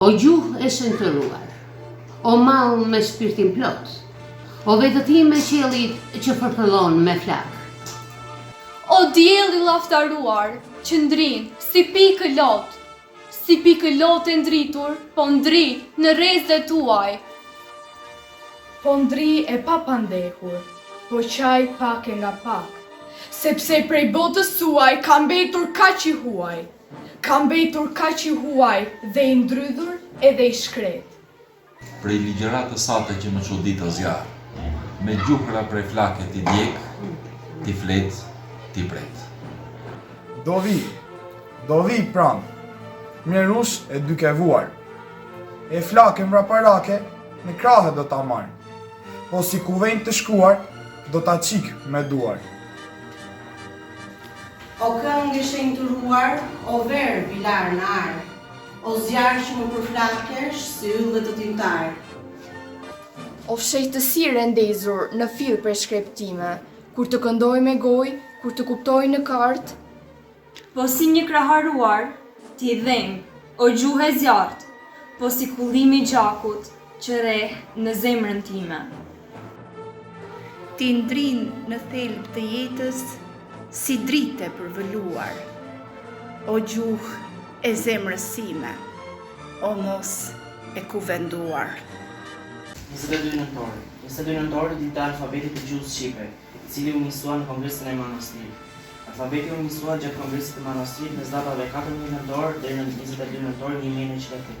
O gjuhë e shëntëruar, o mall me shpirtin plot, o vetëtim me qiellit që fërfëllon me flak. O dielli llaftaruar, që ndrin si pikë lot, si pikë lot e ndritur, po ndri në rrezet tuaj. Po ndri e pa pandehur, po qaj pak e nga pak, sepse prej botës suaj ka mbetur kaq i huaj. Ka mbetur kaq i huaj dhe i ndrydhur edhe i shkret. Prej ligjërat të sate që më çudit o zjarr, me gjuhra prej flake ti djeg, ti flet, ti pret. Do vi pran, mjerush e duke vuar, e flake mraparake në krahe do ta marr, po si kuvend të shkuar, do ta qik me duar. O këngë e shenjtëruar, o verë bilar në arë, o zjarë që më përflakesh si yll të tintar. O fshehtësire ndezur në fill për shkreptime, kur të këndoj me goj, kur të kuptoj në kartë. Po si një kraharuar, ti dheng, o gjuhë e zjarrt, po si kullimi i gjakut që rreh në zemrën time. Ti ndrin në thelb të jetës si drite përvëluar, o gjuhë e zemrës sime, o mos e kuvenduar. 22 nëntor, dita e alfabetit të gjuhës shqipe, i cili u nisua në Kongresin e Manastirit. Alfabeti u nisua gjatë Kongresit të Manastirit mes datave 14 nëntor deri në 22 nëntor 1908.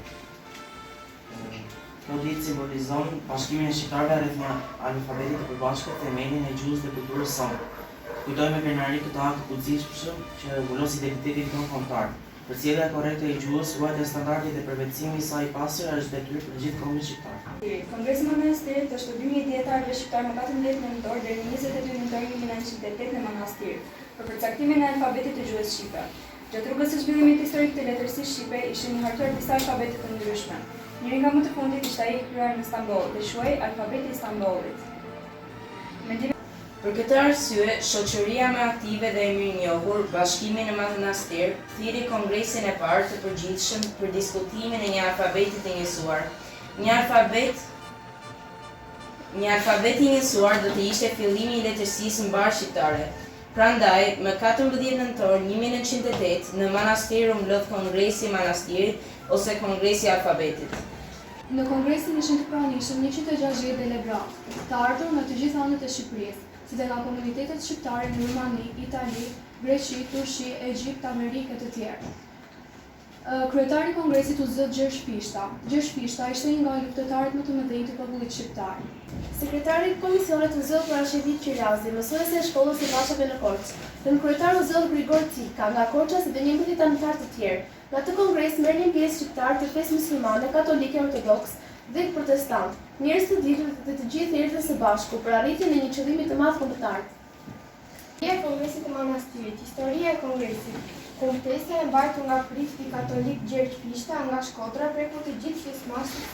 Kjo ditë simbolizon bashkimin e shqiptarëve rreth një alfabeti të përbashkët, themelin e gjuhës dhe kulturës sonë. Kujtojmë me krenari këtë akt të kujdesshëm që mbulon identitetin tonë kombëtar. Përcjellja korrekte e gjuhës, ruajtja e standardit dhe përvetësimi i saj i pastër është detyrë për gjithë kombin shqiptar. Kongresi i Manastirit është studimi i dietarëve shqiptar më 14 nëntor deri në 22 nëntor 1908 në Manastir, për përcaktimin e alfabetit të gjuhës shqipe. Gjatë rrugës së zhvillimit historik të letërsisë shqipe ishin hartuar disa alfabete të ndryshme. Njëri nga më të fundit ishte ai i krijuar në Stamboll dhe quhej alfabeti i Stambollit. Për këtë arsye, shoqëria më aktive dhe e mirënjohur, Bashkimi në Manastir, thiri kongresin e parë të përgjithshëm për diskutimin e një alfabeti të njësuar. Një alfabet i njësuar do të ishte fillimi i letërsisë mbar shqiptare. Prandaj, më 14 nëntor 1908, në Manastir u mblodh Kongresi i Manastirit ose Kongresi i Alfabetit. Në kongresin ishin të pranishëm 160 delegatë, të ardhur nga të gjithë anët e Shqipërisë, si dhe nga komunitetet shqiptare në Rumani, Itali, Greqi, Turqi, Egjipt, Amerikë e të tjerë. Kryetari i kongresit u zë Gjergj Pishta. Gjergj Pishta ishte një nga luftëtarët më të mëdhenj të popullit shqiptar. Sekretari i komisionit u zë Parashevit Qirazi, mësuesi e shkollës së Bashave në Korçë. Nën kryetar u zë Grigor Cika nga Korça si dhe 11 anëtar të tjerë. Në atë kongres merrnin pjesë shqiptarë të fesë muslimane, katolike, ortodoks dhe protestant, njerëz të ditur dhe të gjithë erdhën së bashku për arritjen e një qëllimi të madh kombëtar. Historia e Kongresit të Manastirit. Historia e Kongresit. Kontesa e mbajtur nga prifti katolik Gjergj Pishta nga Shkodra preku të gjithë pjesëmarrësit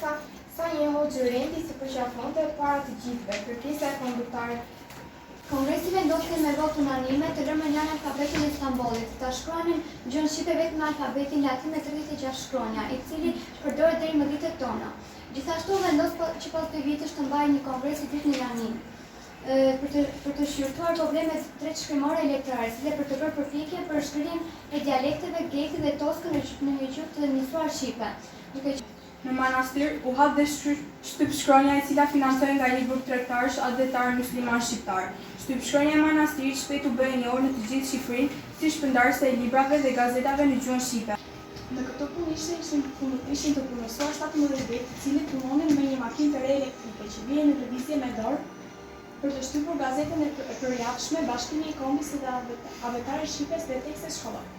sa një hoxhë renti si përqafonte para të gjithëve, kërkesa e kombëtarëve. Kongresi vendosi me votë unanime të lërë menjanë alfabetin e Stambollit, ta shkruanin gjuhën shqipe vetëm me alfabetin latin me 36 shkronja, i cili përdoret deri më vitet tona. Gjithashtu vendos që pas 2 vitesh të mbajë një kongres i dytë në Lanin, për të shqyrtuar problemet tretë-shkrimore e letrare, si dhe për të bërë përpjekje për shkrimin e dialekteve geti dhe toskën në një gjuhë të njësuar shqipe. Në Manastir u hap dhe shtypshkronja e cila financohej nga një grup tregtarësh adhetarë musliman shqiptar. Shtypshkronja e Manastirit shpejt u bë e njohur në të gjithë Shqipërinë si shpërndarëse e librave dhe gazetave në gjuhën shqipe. Në këto punë ishin të punësuar 17 vjet, të cilët punonin me një makinë të re elektrike që bie në lëvizje me dorë për të shtypur gazetën e përjashme, Bashkimi i Kombit dhe Avetarë Shqipes dhe tekste shkollore.